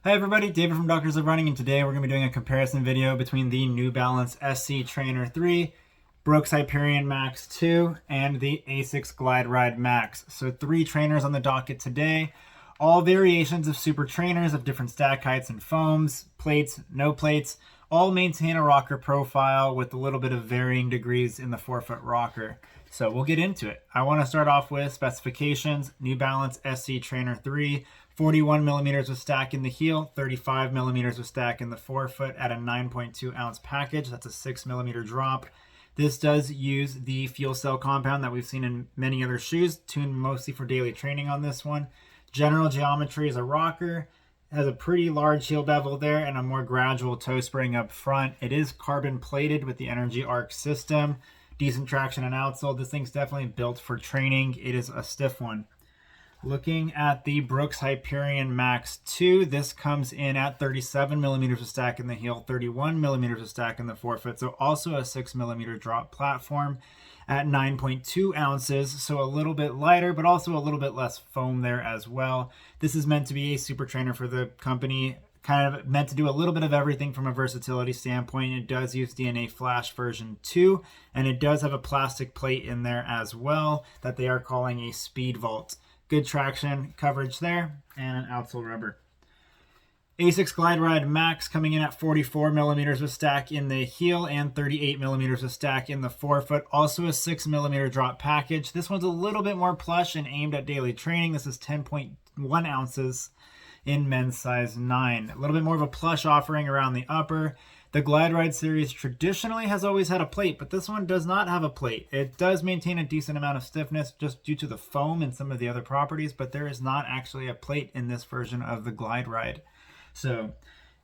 Hi everybody, David from Doctors of Running, and today we're going to be doing a comparison video between the New Balance SC Trainer 3, Brooks Hyperion Max 2, and the Asics Glide Ride Max. So 3 trainers on the docket today, all variations of super trainers of different stack heights and foams, plates, no plates, all maintain a rocker profile with a little bit of varying degrees in the forefoot rocker. So we'll get into it. I want to start off with specifications. New Balance SC Trainer 3, 41 millimeters with stack in the heel, 35 millimeters with stack in the forefoot at a 9.2 ounce package. That's a 6 millimeter drop. This does use the fuel cell compound that we've seen in many other shoes, tuned mostly for daily training on this one. General geometry is a rocker. It has a pretty large heel bevel there and a more gradual toe spring up front. It is carbon plated with the Energy Arc system. Decent traction and outsole. This thing's definitely built for training. It is a stiff one. Looking at the Brooks Hyperion Max 2, this comes in at 37 millimeters of stack in the heel, 31 millimeters of stack in the forefoot, so also a 6 millimeter drop platform at 9.2 ounces, so a little bit lighter, but also a little bit less foam there as well. This is meant to be a super trainer for the company, kind of meant to do a little bit of everything from a versatility standpoint. It does use DNA Flash version 2, and it does have a plastic plate in there as well that they are calling a Speed Vault. Good traction coverage there, and an outsole rubber. Asics Glide Ride Max coming in at 44 millimeters with stack in the heel and 38 millimeters with stack in the forefoot. Also a 6 millimeter drop package. This one's a little bit more plush and aimed at daily training. This is 10.1 ounces in men's size 9. A little bit more of a plush offering around the upper. The Glide Ride series traditionally has always had a plate, but this one does not have a plate. It does maintain a decent amount of stiffness just due to the foam and some of the other properties, but there is not actually a plate in this version of the Glide Ride. So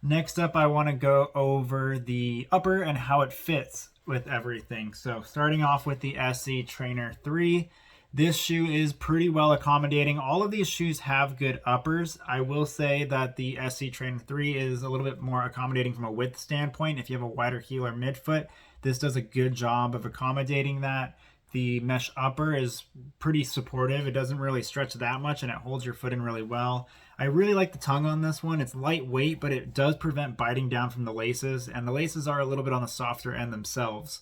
next up, I want to go over the upper and how it fits with everything. So starting off with the SC Trainer 3, this shoe is pretty well accommodating. All of these shoes have good uppers. I will say that the SC Trainer 3 is a little bit more accommodating from a width standpoint. If you have a wider heel or midfoot, this does a good job of accommodating that. The mesh upper is pretty supportive. It doesn't really stretch that much and it holds your foot in really well. I really like the tongue on this one. It's lightweight, but it does prevent biting down from the laces, and the laces are a little bit on the softer end themselves.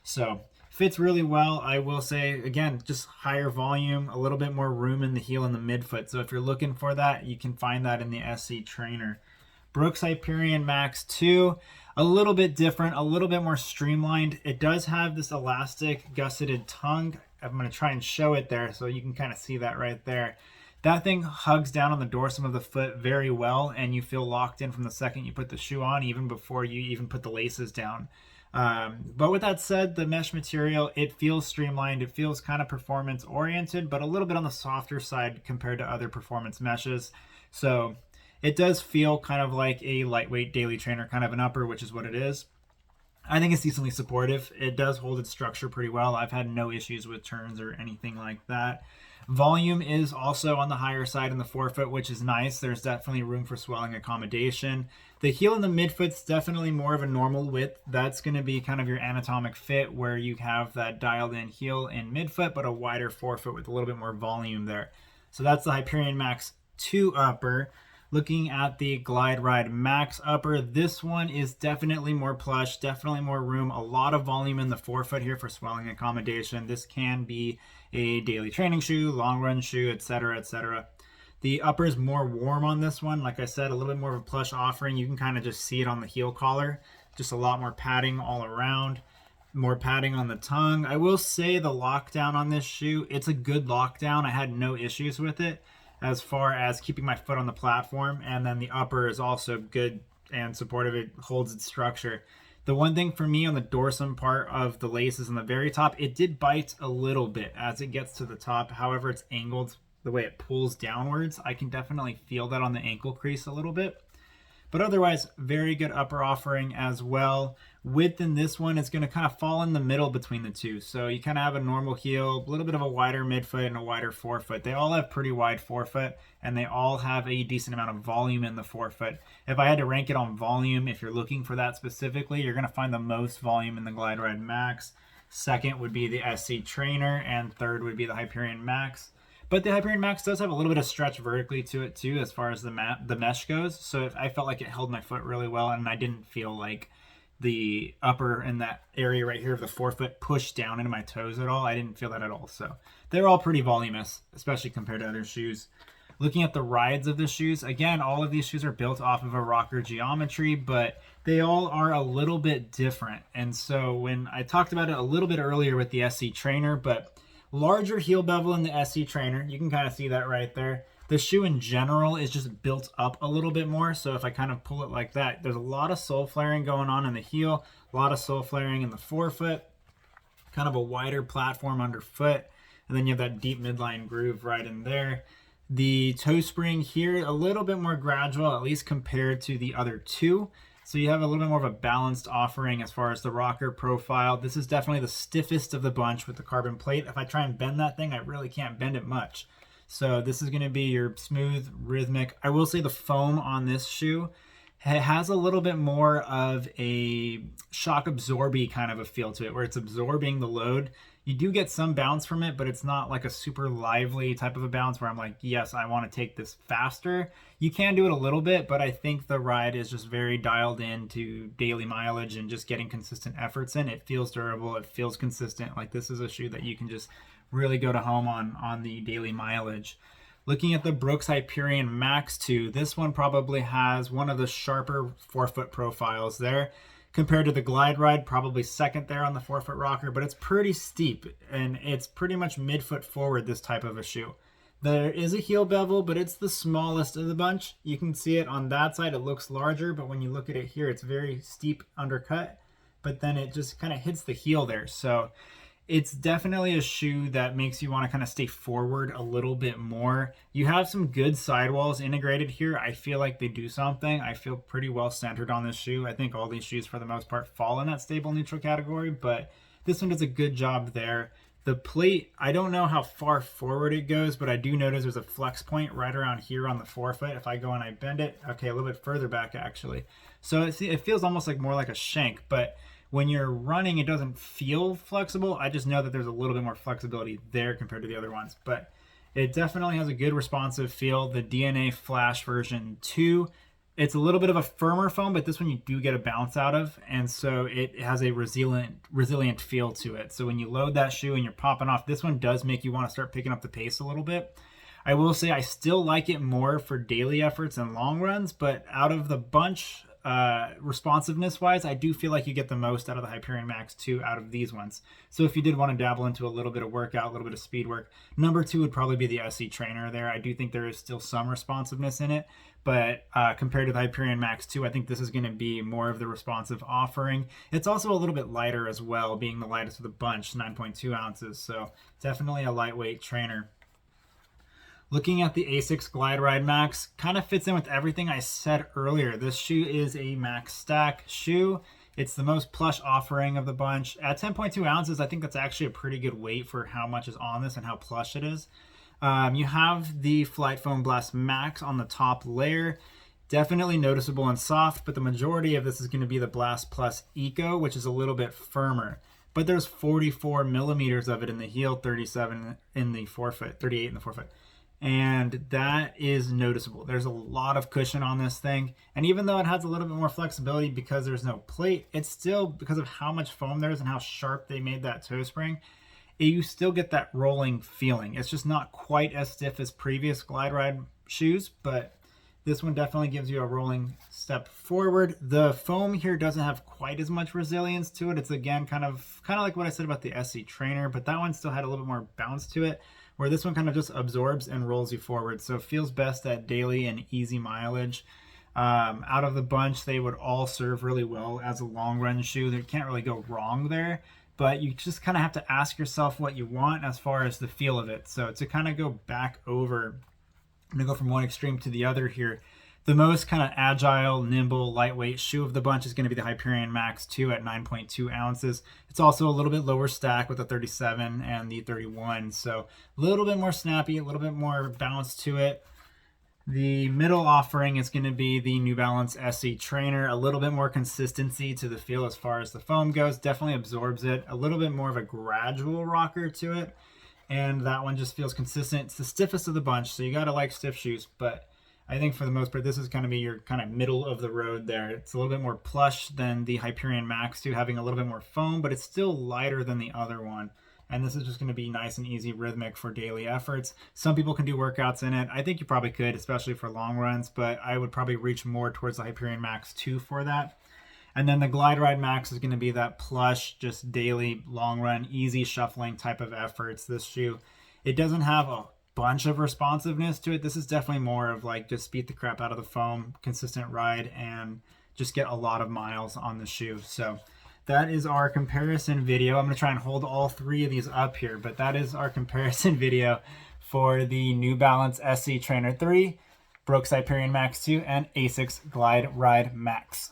So fits really well. I will say, again, just higher volume, a little bit more room in the heel and the midfoot. So if you're looking for that, you can find that in the SC Trainer. Brooks Hyperion Max 2, a little bit different, a little bit more streamlined. It does have this elastic gusseted tongue. I'm going to try and show it there so you can kind of see that right there. That thing hugs down on the dorsum of the foot very well, and you feel locked in from the second you put the shoe on, even before you even put the laces down. But with that said, the mesh material, it feels streamlined. It feels kind of performance oriented, but a little bit on the softer side compared to other performance meshes. So it does feel kind of like a lightweight daily trainer, kind of an upper, which is what it is. I think it's decently supportive. It does hold its structure pretty well. I've had no issues with turns or anything like that. Volume is also on the higher side in the forefoot, which is nice. There's definitely room for swelling accommodation. The heel and the midfoot's definitely more of a normal width. That's going to be kind of your anatomic fit, where you have that dialed in heel and midfoot, but a wider forefoot with a little bit more volume there. So that's the Hyperion Max 2 upper. Looking at the Glide Ride Max upper, this one is definitely more plush, definitely more room, a lot of volume in the forefoot here for swelling accommodation. This can be a daily training shoe, long run shoe, etc., etc. The upper is more warm on this one. Like I said, a little bit more of a plush offering. You can kind of just see it on the heel collar. Just a lot more padding all around, more padding on the tongue. I will say the lockdown on this shoe, it's a good lockdown. I had no issues with it as far as keeping my foot on the platform, and then the upper is also good and supportive. It holds its structure. The one thing for me on the dorsum part of the laces on the very top, it did bite a little bit as it gets to the top. However, it's angled the way it pulls downwards. I can definitely feel that on the ankle crease a little bit. But otherwise, very good upper offering as well. Width in this one is going to kind of fall in the middle between the two. So you kind of have a normal heel, a little bit of a wider midfoot, and a wider forefoot. They all have pretty wide forefoot, and they all have a decent amount of volume in the forefoot. If I had to rank it on volume, if you're looking for that specifically, you're going to find the most volume in the Glide Ride Max. Second would be the SC Trainer, and third would be the Hyperion Max. But the Hyperion Max does have a little bit of stretch vertically to it too, as far as the mesh goes. So I felt like it held my foot really well, and I didn't feel like the upper in that area right here of the forefoot pushed down into my toes at all. I didn't feel that at all. So they're all pretty voluminous, especially compared to other shoes. Looking at the rides of the shoes, again, all of these shoes are built off of a rocker geometry, but they all are a little bit different. And so when I talked about it a little bit earlier with the SC Trainer, but larger heel bevel in the SC Trainer, you can kind of see that right there. The shoe in general is just built up a little bit more, so if I kind of pull it like that, there's a lot of sole flaring going on in the heel, a lot of sole flaring in the forefoot, kind of a wider platform underfoot, and then you have that deep midline groove right in there. The toe spring here, a little bit more gradual, at least compared to the other two. So you have a little bit more of a balanced offering as far as the rocker profile. This is definitely the stiffest of the bunch with the carbon plate. If I try and bend that thing, I really can't bend it much. So this is going to be your smooth, rhythmic. I will say the foam on this shoe has a little bit more of a shock absorby kind of a feel to it, where it's absorbing the load. You do get some bounce from it, but it's not like a super lively type of a bounce where I'm like, yes, I want to take this faster. You can do it a little bit, but I think the ride is just very dialed in to daily mileage and just getting consistent efforts in. It feels durable. It feels consistent. Like this is a shoe that you can just really go to home on the daily mileage. Looking at the Brooks Hyperion Max 2, this one probably has one of the sharper forefoot profiles there. Compared to the Glide Ride, probably second there on the forefoot rocker, but it's pretty steep and it's pretty much midfoot forward, this type of a shoe. There is a heel bevel, but it's the smallest of the bunch. You can see it on that side, it looks larger, but when you look at it here, it's very steep undercut, but then it just kind of hits the heel there. So it's definitely a shoe that makes you want to kind of stay forward a little bit more. You have some good sidewalls integrated here. I feel like they do something. I feel pretty well centered on this shoe. I think all these shoes for the most part fall in that stable neutral category, but this one does a good job there. The plate, I don't know how far forward it goes, but I do notice there's a flex point right around here on the forefoot. If I go and I bend it, okay, a little bit further back actually. So it feels almost like more like a shank, but when you're running, it doesn't feel flexible. I just know that there's a little bit more flexibility there compared to the other ones, but it definitely has a good responsive feel. The DNA Flash version 2, it's a little bit of a firmer foam, but this one you do get a bounce out of, and so it has a resilient feel to it. So when you load that shoe and you're popping off, this one does make you want to start picking up the pace a little bit. I will say I still like it more for daily efforts and long runs, but out of the bunch, responsiveness wise, I do feel like you get the most out of the Hyperion Max 2 out of these ones. So if you did want to dabble into a little bit of workout, a little bit of speed work, number 2 would probably be the SC Trainer there. I do think there is still some responsiveness in it, but compared to the Hyperion Max 2, I think this is going to be more of the responsive offering. It's also a little bit lighter as well, being the lightest of the bunch, 9.2 ounces. So definitely a lightweight trainer. Looking at the Asics Glide Ride Max, kind of fits in with everything I said earlier. This shoe is a max stack shoe. It's the most plush offering of the bunch. At 10.2 ounces, I think that's actually a pretty good weight for how much is on this and how plush it is. You have the Flight Foam Blast Max on the top layer. Definitely noticeable and soft, but the majority of this is going to be the Blast Plus Eco, which is a little bit firmer. But there's 44 millimeters of it in the heel, 37 in the forefoot, 38 in the forefoot. And that is noticeable. There's a lot of cushion on this thing, and even though it has a little bit more flexibility because there's no plate, it's still, because of how much foam there is and how sharp they made that toe spring, you still get that rolling feeling. It's just not quite as stiff as previous Glide Ride shoes, but this one definitely gives you a rolling step forward. The foam here doesn't have quite as much resilience to it. It's again kind of like what I said about the SC Trainer, but that one still had a little bit more bounce to it, where this one kind of just absorbs and rolls you forward. So it feels best at daily and easy mileage. Out of the bunch, they would all serve really well as a long run shoe. They can't really go wrong there, but you just kind of have to ask yourself what you want as far as the feel of it. So to kind of go back over, I'm gonna go from one extreme to the other here. The most kind of agile, nimble, lightweight shoe of the bunch is going to be the Hyperion Max 2 at 9.2 ounces. It's also a little bit lower stack with the 37 and the 31, so a little bit more snappy, a little bit more bounce to it. The middle offering is going to be the New Balance SC Trainer, a little bit more consistency to the feel as far as the foam goes, definitely absorbs it, a little bit more of a gradual rocker to it. and that one just feels consistent. It's the stiffest of the bunch, so you gotta like stiff shoes, but I think for the most part, this is going to be your kind of middle of the road there. It's a little bit more plush than the Hyperion Max 2, having a little bit more foam, but it's still lighter than the other one. And this is just going to be nice and easy rhythmic for daily efforts. Some people can do workouts in it. I think you probably could, especially for long runs, but I would probably reach more towards the Hyperion Max 2 for that. And then the Glide Ride Max is going to be that plush, just daily, long run, easy shuffling type of efforts. This shoe, it doesn't have a bunch of responsiveness to it. This is definitely more of like just beat the crap out of the foam, consistent ride, and just get a lot of miles on the shoe. So that is our comparison video. I'm going to try and hold all three of these up here, but that is our comparison video for the New Balance SC Trainer 3, Brooks Hyperion Max 2, and ASICS Glide Ride Max.